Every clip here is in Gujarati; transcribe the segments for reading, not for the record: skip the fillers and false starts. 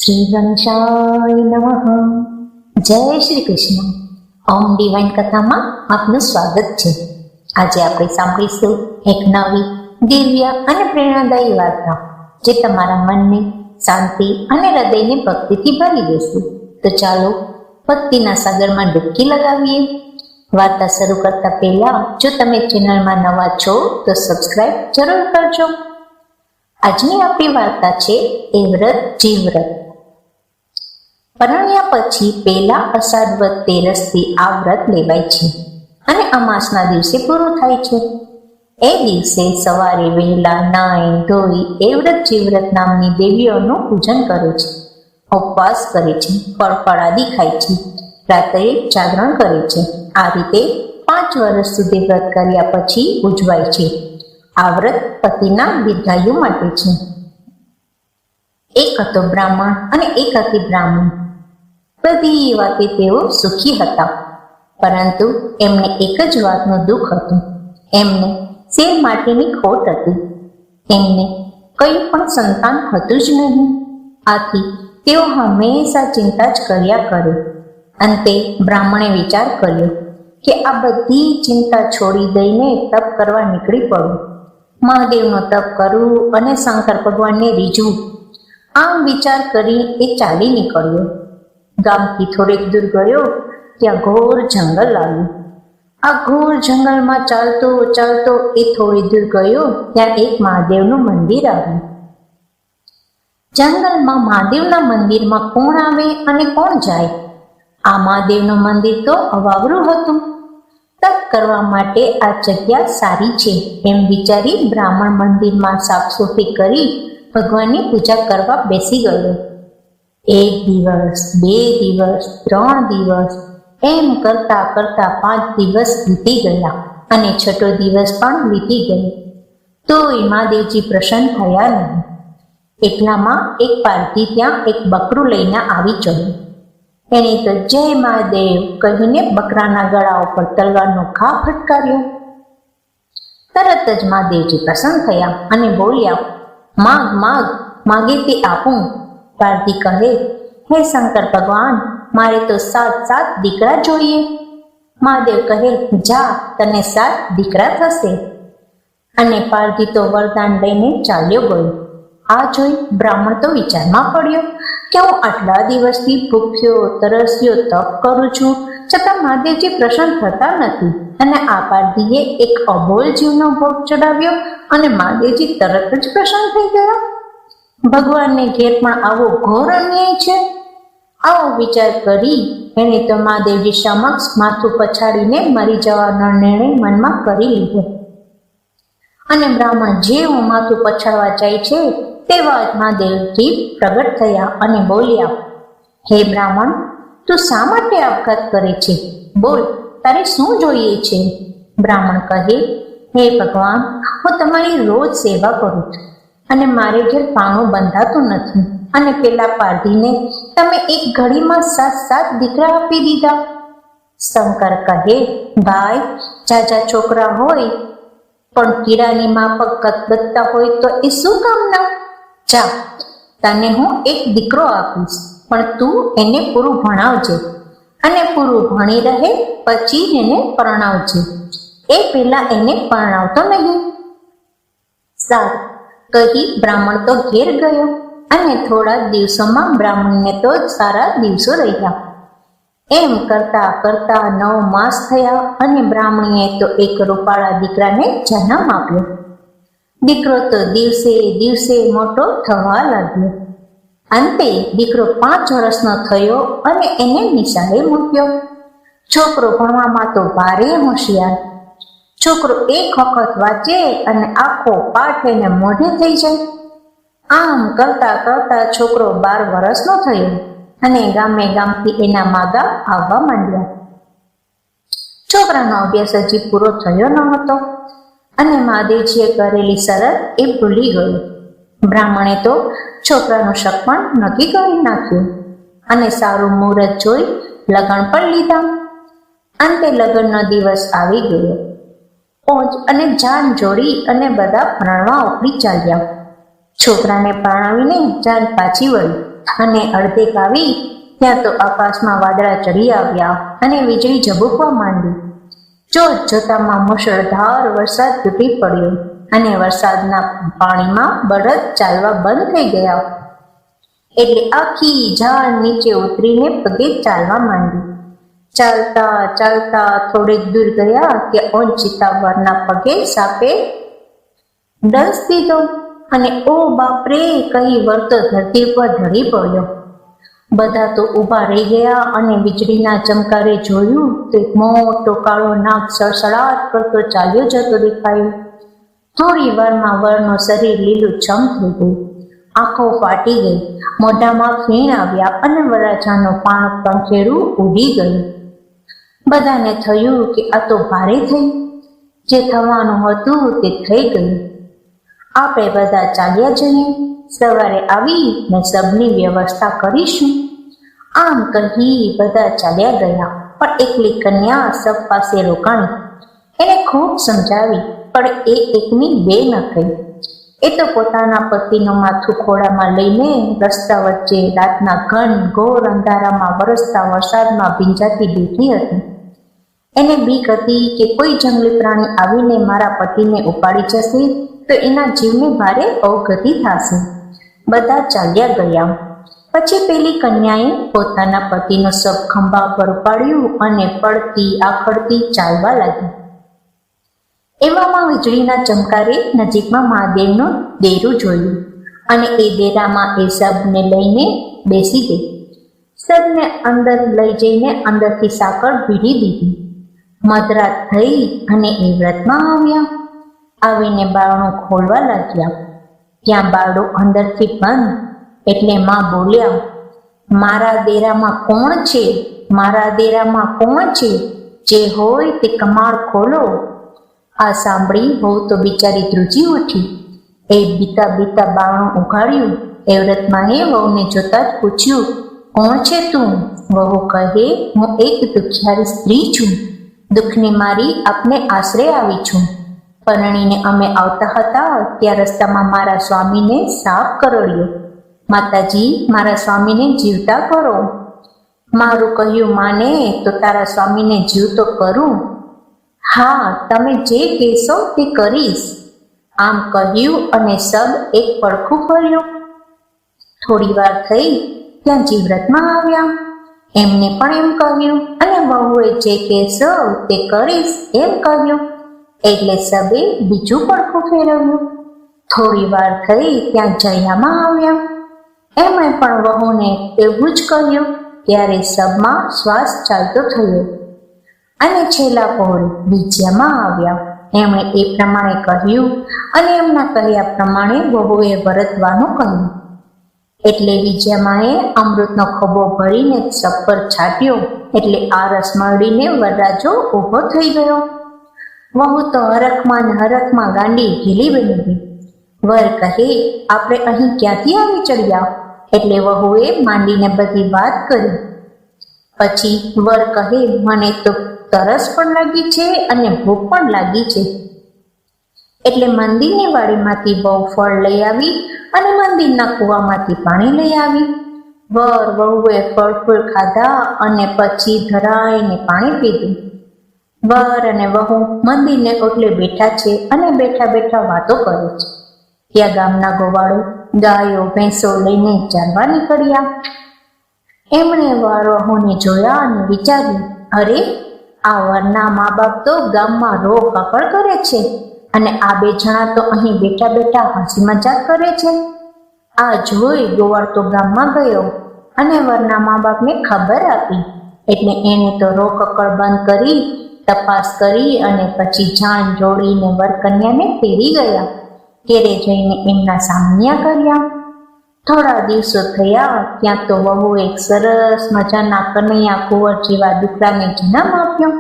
શ્રી ગણેશાય નમઃ. જય શ્રી કૃષ્ણ. ઓમ ડિવાઇન કથામાં આપનું સ્વાગત છે. આજે આપણે સાંભળીશું એક નવી દિવ્ય અને પ્રેરણાદાયી વાર્તા, જે તમારા મનને શાંતિ અને હૃદયને ભક્તિથી ભરી દેશે. તો ચાલો ભક્તિના સાગરમાં ડૂબકી લગાવીએ. વાર્તા શરૂ કરતા પહેલા જો તમે ચેનલમાં નવા છો તો સબસ્ક્રાઇબ જરૂર કરજો. આજની આપણી વાર્તા છે એ વ્રત જીવવ્રત. પરણ્યા પછી પહેલા અષાઢ વદ તેરસથી આ વ્રત લેવાય છે અને અમાસના દિવસે પૂરું થાય છે. એ દિવસે સવારે વહેલા નાઈ ધોઈ એ વ્રત જીવવ્રત નામની દેવીઓનું પૂજન કરે છે, ઉપવાસ કરે છે, ફળફળાદી ખાય છે, રાત્રે જાગરણ કરે છે. આ રીતે 5 વર્ષ સુધી વ્રત કર્યા પછી ઉજવાય છે. આ વ્રત પતિના દીર્ઘાયુ માટે છે. એક હતો બ્રાહ્મણ અને એક હતી બ્રાહ્મણ. બધી વાતે તેઓ સુખી હતા, પરંતુ એમને એક જ વાતનું દુઃખ હતું. એમને શેર માટેની ખોટ હતી. એમને કંઈ પણ સંતાન હતું જ નહીં. આથી તેઓ હંમેશા ચિંતા જ કર્યા કરે. અંતે બ્રાહ્મણે વિચાર કર્યો કે આ બધી ચિંતા છોડી દઈને તપ કરવા નીકળી પડું. મહાદેવનો તપ કરવું અને શંકર ભગવાનને રીઝવું. આમ વિચાર કરી એ ચાલી નીકળ્યો. ગામથી થોડેક દૂર ગયો ત્યાં ઘોર જંગલ આવ્યું. આ ઘોર જંગલમાં ચાલતો ચાલતો એ થોડી દૂર ગયો ત્યાં એક મહાદેવનું મંદિર આવ્યું. જંગલમાં મહાદેવના મંદિરમાં કોણ આવે અને કોણ જાય? આ મહાદેવનું મંદિર તો અવાવરું હતું. તપ કરવા માટે આ જગ્યા સારી છે એમ વિચારી બ્રાહ્મણ મંદિરમાં સાફસૂફી કરી ભગવાનની પૂજા કરવા બેસી ગયો. 1 દિવસ, 2 દિવસ, 3 દિવસ એમ કરતા કરતા 5 દિવસ વીતી ગયા અને 6 દિવસ પણ વીતી ગયો. તોય મહાદેવજી પ્રસન્ન થયા નહીં. એટલામાં એક પારધી ત્યાં એક બકરું લઈને આવી ચડ્યું. એણે તો જય મહાદેવ કહીને બકરાના ગળા ઉપર તલવારનો ઘા ફટકાર્યો. તરત જ મહાદેવજી પ્રસન્ન થયા અને બોલ્યા, માગ માગ, માગે તે આપું. પારધી કહે, હે શંકર ભગવાન, મારે તો 7 દીકરા જોઈએ. મહાદેવ કહે, જા, તને 7 દીકરા થશે. અને પારધી તો વરદાન લઈને ચાલ્યો ગયો. આ જોઈ બ્રાહ્મણ તો વિચારમાં પડ્યો કે હું આટલા દિવસથી ભૂખ્યો તરસ્યો તપ કરું છું, છતાં મહાદેવજી પ્રસન્ન થતા નથી. અને આ પારધીએ એક અબોલ જીવનો ભોગ ચડાવ્યો અને મહાદેવજી તરત જ પ્રસન્ન થઈ ગયા. ભગવાનને ઘેર પણ આવો ઘોર અન્યાય છે. આવો વિચાર કરી એને તો મહાદેવજી સમક્ષ માથું પછાડીને મરી જવાનો નિર્ણય મનમાં કરી લીધો. અને બ્રાહ્મણ જેવું માથું પછાડવા જાય છે તેવા જ મહાદેવજી પ્રગટ થયા અને બોલ્યા, હે બ્રાહ્મણ, તું શા માટે આપઘાત કરે છે? બોલ, તારે શું જોઈએ છે? બ્રાહ્મણ કહે, હે ભગવાન, હું તમારી રોજ સેવા કરું છું અને મારે ઘેર પાણું બંધાતું નથી. અને પેલા પારધીને તમે એક ઘડીમાં 7 દીકરા આપી દીધા. શંકર કહે, ભાઈ, જાજા છોકરા હોય પણ કીડાની માફક કતબતતા હોય તો એ શું કામના? જા, તને હું એક દીકરો આપીશ, પણ તું એને પૂરું ભણાવજે અને પૂરું ભણી રહે પછી એને પરણાવજે. એ પેલા એને પરણાવતો નહીં. સારું કહી બ્રાહ્મણ તો ઘેર ગયો અને થોડા દિવસોમાં બ્રાહ્મણને તો સારા દિવસો રહ્યા. એમ કરતા કરતા 9 માસ થયા અને બ્રાહ્મણીએ તો એક રૂપાળા દીકરાને જન્મ આપ્યો. દીકરો તો દિવસે દિવસે મોટો થવા લાગ્યો. અંતે દીકરો 5 વર્ષનો થયો અને એને નિશાળે મૂક્યો. છોકરો ભણવામાં તો ભારે હોશિયાર. છોકરો એક વખત વાંચે અને આખો પાઠ એને મોઢે થઈ જાય. આમ કરતા કરતા છોકરો 12 વર્ષનો થયો અને ગામે ગામથી એના માગા આવવા માંડ્યા. છોકરાનો અભ્યાસ હજી પૂરો થયો ન હતો અને મહાદેવજીએ કરેલી શરત એ ભૂલી ગયો. બ્રાહ્મણે તો છોકરાનું શક પણ નક્કી કરી નાખ્યું અને સારું મુહૂર્ત જોઈ લગ્ન પણ લીધા. અંતે લગ્નનો દિવસ આવી ગયો. ઓજ અને જાન જોડી અને બધા પરણવા ઉપડી ચાલ્યા. છોકરાને પરણાવીને જાન પાછી વળી અને અડધેક આવી ત્યાં તો આકાશમાં વાદળા ચડી આવ્યા અને વીજળી ઝબૂકવા માંડી. જોતામાં મુશળધાર વરસાદ તૂટી પડ્યો અને વરસાદના પાણીમાં બળદ ચાલવા બંધ થઈ ગયા. એટલે આખી ઝાડ નીચે ઉતરીને પગે ચાલવા માંડી. ચાલતા ચાલતા થોડેક દૂર ગયા કે ઓંચિતા વરના પગે સાપે ડંસ દીધો અને ઓ બાપરે કહી વળતો ધરતી પર ઢળી પડ્યો. બધા તો ઊભા રહી ગયા અને વીજળીના ચમકારે જોયું તો એક મોટો કાળો નાગ સળસળાટ કરતો ચાલ્યો જતો દેખાયો. થોડી વારમાં વરનું શરીર લીલું છમ થઈ ગયું, આંખો ફાટી ગઈ, મોઢામાં ફીણ આવ્યા અને વરાછાનું પંખેડું ઉડી ગયું. બધાને થયું કે આ તો ભારે થઈ, જે થવાનું હતું તે થઈ ગયું. આપણે બધા ચાલ્યા જઈએ, સવારે આવી ને સબની વ્યવસ્થા કરીશું. આમ કહી બધા ચાલ્યા ગયા. પણ એકલી કન્યા સબ પાસે રોકાણી. એને ખૂબ સમજાવી પણ એ એકની બે ન થઈ. એ તો પોતાના પતિનું માથું ખોળામાં લઈને રસ્તા વચ્ચે રાતના ઘન ઘોર અંધારામાં વરસતા વરસાદમાં ભીંજાતી બેઠી હતી. એને બીક હતી કે કોઈ જંગલી પ્રાણી આવીને મારા પતિને ઉપાડી જશે તો એના જીવને ભારે અવગતિ થશે. બધા ચાલ્યા ગયા. પછી પેલી કન્યાએ પોતાના પતિનો શબ ખંભા પર ઉપાડ્યું અને પડતી આખડતી ચાલવા લાગી. એવામાં વીજળીના ચમકારે નજીકમાં મહાદેવનું દેરું જોયું અને એ દેરામાં એ શબને લઈને બેસી ગઈ. શબને અંદર લઈ જઈને અંદરથી સાકળ ભીડી દીધી. મધરાત થઈ અને એ વ્રતમાં આવ્યા. આવીને બારણું ખોલવા લાગ્યા. ત્યાં બારણું અંદરથી બંધ. એટલે માં બોલ્યા, મારા દેરામાં કોણ છે? મારા દેરામાં કોણ છે? જે હોય તે કમાડ ખોલો. આ સાંભળી વહુ તો બિચારી ધ્રુજી ઉઠી. એ બીતા બીતા બારણું ઉઘાડ્યું. એ વ્રતમાંએ વહુને જોતા જ પૂછ્યું, કોણ છે તું? વહુ કહે, હું એક દુખિયારી સ્ત્રી છું. દુઃખની મારી આપને આશરે આવી છું. પરણીને અમે આવતા હતા ત્યાં રસ્તામાં મારા સ્વામીને સાપ કરડ્યો. માતાજી, મારા સ્વામીને જીવતા કરો. મારું કહ્યું માને તો તારા સ્વામીને જીવતો કરું. હા, તમે જે કહેશો તે કરીશ. આમ કહ્યું અને સબ એક પડખું ભર્યું. થોડી વાર થઈ ત્યાં જીવ્રતમાં આવ્યા. એમને પણ એમ કહ્યું અને વહુએ જે કહેશો તે કરીશ એમ કહ્યું. એટલે સબે બીજું પડખું ફેરવ્યું. થોડી વાર થઈ ત્યાં જયામાં આવ્યા. એમણે પણ વહુને એવું જ કહ્યું. ત્યારે સબમાં શ્વાસ ચાલતો થયો અને છેલ્લા પહોળે વિજયામાં આવ્યા. એમણે એ પ્રમાણે કહ્યું અને એમના કહ્યા પ્રમાણે વહુએ વરતવાનું કહ્યું. એટલે વિજયામાએ અમૃતનો ખોબો ભરીને સબ પર છાંટ્યો. એટલે આ રસ મળીને વરરાજો ઊભો થઈ ગયો. વહુ તો હરખમાં ને હરખમાં ગાંડી ઢીલી બની ગઈ. વર કહે, આપણે અહીં ક્યાંથી આવી ચડ્યા? એટલે વહુએ માંડીને બધી વાત કરી. પછી વર કહે, મને તો તરસ પણ લાગી છે અને ભૂખ પણ લાગી છે. એટલે મંદિરની વાડીમાંથી બહુ ફળ લઈ આવી અને મંદિરના કૂવામાંથી પાણી લઈ આવી. વહુએ ફળ ફૂલ ખાધા અને પછી ધરાઈને પાણી પીધું. વર અને વહુ મંદિરને ઓટલે બેઠા છે અને બેઠા બેઠા વાતો કરે છે. ત્યાં ગામના ગોવાળો ગાયો ભેંસો લઈને ચાલવા નીકળ્યા. એમણે વહુને જોયા અને વિચાર્યું, અરે, આ વરના મા બાપ તો ગામમાં રો કકડ કરે છે અને આ બે જણા તો અહીં બેઠા બેઠા હસી મજાક કરે છે. આ જોઈ ગોવાળ તો ગામમાં ગયો અને વરના મા બાપને ખબર આપી. એટલે એણે તો રો કકડ બંધ કરી તપાસ કરી અને પછી જાણ જોડીને વરકન્યાને તેડી ગયા. ઘેરે જઈને એમના સામન્યા કર્યા. થોડા દિવસો થયા ત્યાં તો વહુ એક સરસ મજાના કનૈયા કુંવર જેવા દીકરાને જન્મ આપ્યો.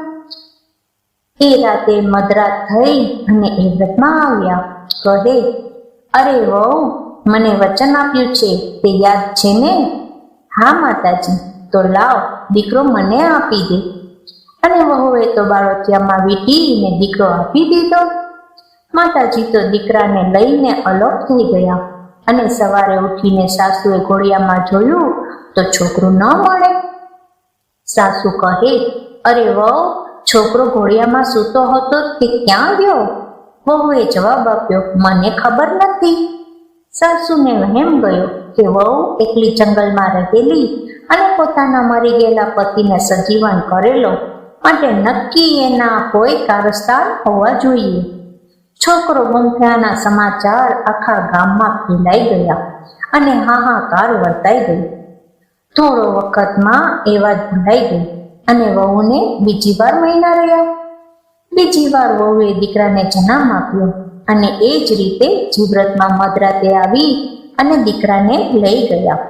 એ રાતે મધરાત થઈ અને એ વ્રતમાં આવ્યા. કહે, અરે વહુ, મને વચન આપ્યું છે તે યાદ છે ને? હા માતાજી. તો લાવ, દીકરો મને આપી દે. અને વહુએ તો બાળોતિયામાં વીંટીને દીકરો આપી દીધો. માતાજી તો દીકરાને લઈને અલોપ થઈ ગયા અને સવારે ઉઠીને સાસુએ ઘોડિયામાં જોયું તો છોકરું ન મળે. સાસુ કહે, અરે વહુ, છોકરો ઘોડિયામાં સૂતો હતો તે ક્યાં ગયો? વહુએ જવાબ આપ્યો, મને ખબર નથી. સાસુને વહેમ ગયો કે વહુ એકલી જંગલમાં રહેલી અને પોતાના મરી ગયેલા પતિને સજીવન કરેલો, માટે નક્કી એના કોઈ કારસ્તાન હોવા જોઈએ. છોકરો ગુમ થયાના સમાચાર આખા ગામમાં ફેલાઈ ગયા અને હાહાકાર વર્તાઈ ગઈ. થોડો વખતમાં એ વાત ભૂલાઈ ગઈ અને વહુને બીજી વાર મહિના રહ્યા. બીજી વાર વહુએ દીકરાને જન્મ આપ્યો અને એ જ રીતે જીવ્રતમાં મધરાતે આવી અને દીકરાને લઈ ગયા.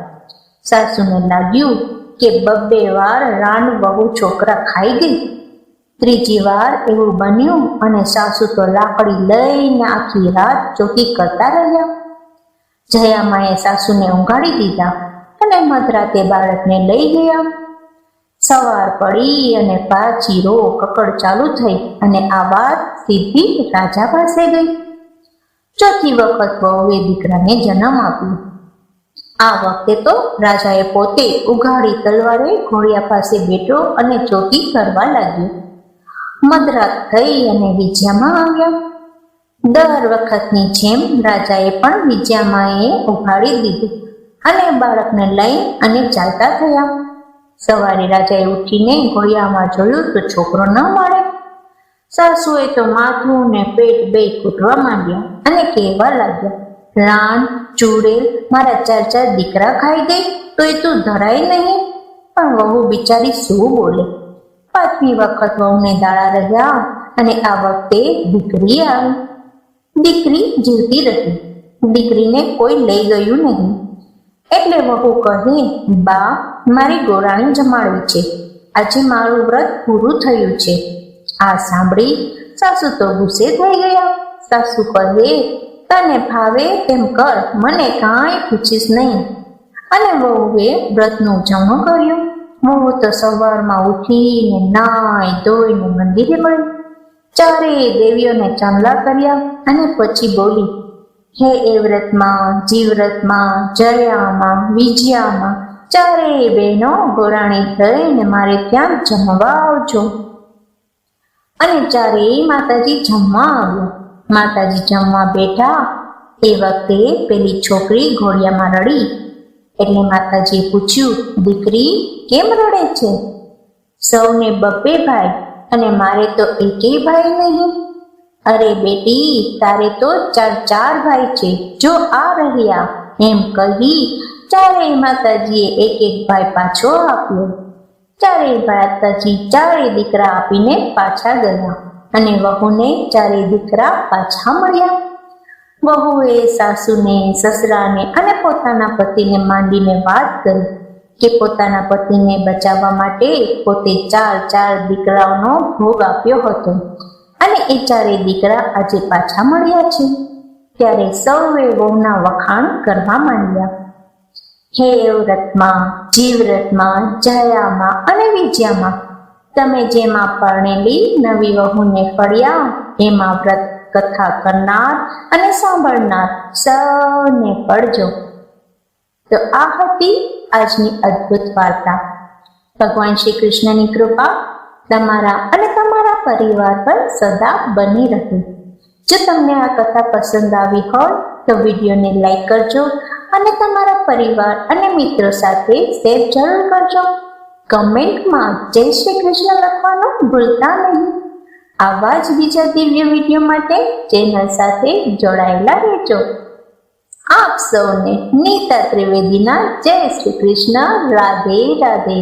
સાસુને લાગ્યું કે 2 વાર રાંડ વહુ છોકરા ખાઈ ગઈ. ત્રીજી વાર એવું બન્યું અને સાસુ તો લાકડી લઈને આખી રાત ચોકી કરતા રહ્યા. જયામાએ સાસુને ઊંઘાડી દીધા અને મધરાતે બાળકને લઈ ગયા. સવાર પડી અને પાછી રો કકડ ચાલુ થઈ અને આ વાત સીધી રાજા પાસે ગઈ. ચોથી વખત વહુએ દીકરાને જન્મ આપ્યો. આ વખતે તો રાજાએ પોતે ઉઘાડી તલવારે ઘોડિયા પાસે બેઠો અને ચોકી કરવા લાગ્યો. મધરાત થઈ અને વિજયામાં આવ્યા. દર વખતની જેમ રાજાએ પણ વિજયામાએ ઉઘાડી દીધું અને બાળકને લઈ અને ચાલતા થયા. સવારે રાજાએ ઉઠીને ઘોડિયામાં જોયું તો છોકરો ન મળે. સાસુએ તો માથું ને પેટ બે કૂટવા માંડ્યા અને કહેવા લાગ્યા, રાણ ચૂડેલ, મારા 4 દીકરા ખાઈ ગઈ તો એ તું ધરાય નહીં. પણ વહુ બિચારી શું બોલે. 5મી વખત વહુને દાડા રહ્યા અને આ વખતે દીકરી આવી. દીકરી જીવતી રહી. દીકરીને કોઈ લઈ ગયું નહીં. એટલે વહુ કહે, બા, મારી ગોરાણી જમાડવી છે. આજે મારું વ્રત પૂરું થયું છે. આ સાંભળી સાસુ તો ગુસ્સે થઈ ગયા. સાસુ કહે, તને ભાવે તેમ કર, મને કાંઈ પૂછીશ નહીં. અને વહુએ વ્રતનું ઉજવણું કર્યું. વહુ તો સવારમાં ઉઠીને નાઈ ધોઈને મંદિરે ગઈ. 4 દેવીઓને ચાંદલા કર્યા અને પછી બોલી, હે એ વ્રતમાં, જીવ્રતમાં, જયામાં, વિજયામાં 4 બહેનો ગોરાણી થઈને મારે ત્યાં જમવા આવજો. અને 4 માતાજી જમવા આવ્યા. માતાજી જમવા બેઠા એ વખતે પેલી છોકરી ઘોડિયામાં રડી. એટલે માતાજીએ પૂછ્યું, દીકરી કેમ રડે છે? સૌને 2 ભાઈ અને મારે તો એકેય ભાઈ નહીં. અરે બેટી, તારે તો 4 ભાઈ છે, જો આ રહ્યા. એમ કહી 4 માતાજીએ એક ભાઈ પાછો આપ્યો. 4 માતાજી 4 દીકરા આપીને પાછા ગયા અને વહુને 4 દીકરા પાછા મળ્યા. વહુએ સાસુને, સસરાને અને પોતાના પતિને માંડીને વાત કરી કે પોતાના પતિને બચાવવા માટે પોતે 4 દીકરાઓનો ભોગ આપ્યો હતો અને એ 4 દીકરા આજે પાછા મળ્યા છે. ત્યારે સૌએ વહુના વખાણ કરવા માંડ્યા. હે વ્રતમાં, જીવ્રતમાં, જયામાં અને વિજયામાં તમે જેમાં પરણેલી નવી વહુને ફળ્યા એમાં વ્રત કથા કરનાર અને સાંભળનાર સૌને પડજો. તો આ હતી આજની અદ્ભુત વાર્તા. ભગવાન શ્રી કૃષ્ણની કૃપા તમારા અને તમારા પરિવાર પર સદા બની રહે. જો તમને આ કથા પસંદ આવી હોય તો વિડીયોને લાઈક કરજો અને તમારા પરિવાર અને મિત્રો સાથે શેર જરૂર કરજો. કમેન્ટમાં જય શ્રી કૃષ્ણ લખવાનું ભૂલતા નહીં. આવા જ બીજા દિવ્ય વિડીયો માટે ચેનલ સાથે જોડાયેલા રહેજો. આપ સૌને નીતા ત્રિવેદીના જય શ્રી કૃષ્ણ. રાધે રાધે.